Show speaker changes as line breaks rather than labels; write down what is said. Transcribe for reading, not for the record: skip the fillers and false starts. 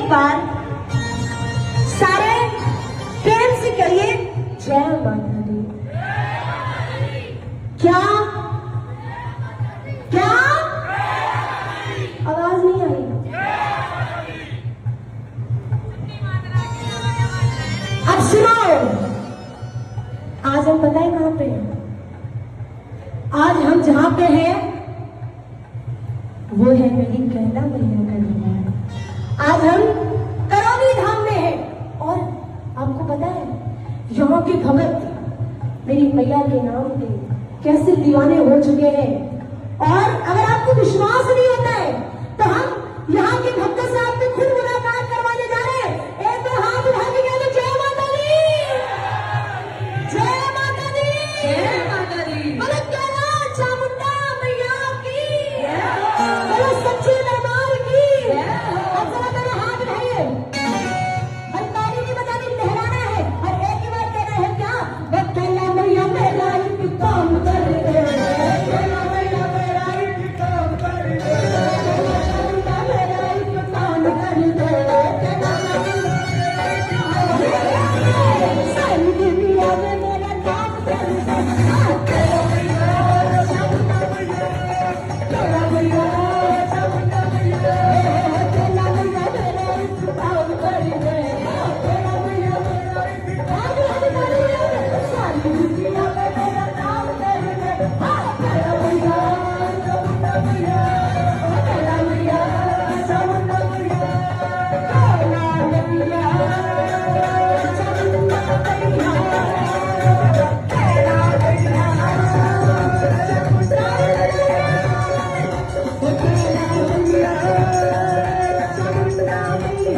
एक बार सारे प्रेम से करिए जय माता दी। क्या क्या आवाज नहीं आई? अब सुनो, आज हम पता है कहां पे हैं? आज हम जहां पे हैं वो है मेरी कैला मैया का दरबार। आज हम करौली धाम में हैं और आपको पता है यहाँ के भगत मेरी मैया के नाम पे कैसे दीवाने हो चुके हैं। और अगर आपको विश्वास नहीं होता है तो हम यहाँ के भक्त से आपसे खुद मुलाकात करवाने जा रहे हैं। एक बार हाथ उठा के कहते जय माता दी, जय माता दी, जय माता दी। बोलो कैला चामुंडा मैया की, बोलो सच्चे दरबार की। अब जरा मेरे हाथ उठाइए, और ताली नहीं बजानी, लहराना है और एक ही बार कहना है क्या? वो कैला मैया मेरा एक काम कर दे, कैला मैया मेरा एक काम कर दे, कैला मेरा एक काम कर दे, कैला सारी दुनिया में मेरा नाम कर दे, कैला मैया चामुंडा मैया, कैला मैया चामुंडा मैया, कैला मैया मेरा एक काम कर दे, कैला मैया मेरा एक काम कर दे, सारी दुनिया में मेरा नाम कर दे, कैला मैया चामुंडा मैया, कैला मैया चामुंडा मैया, कैला मैया चामुंडा मैया, कैला मैया चामुंडा मैया।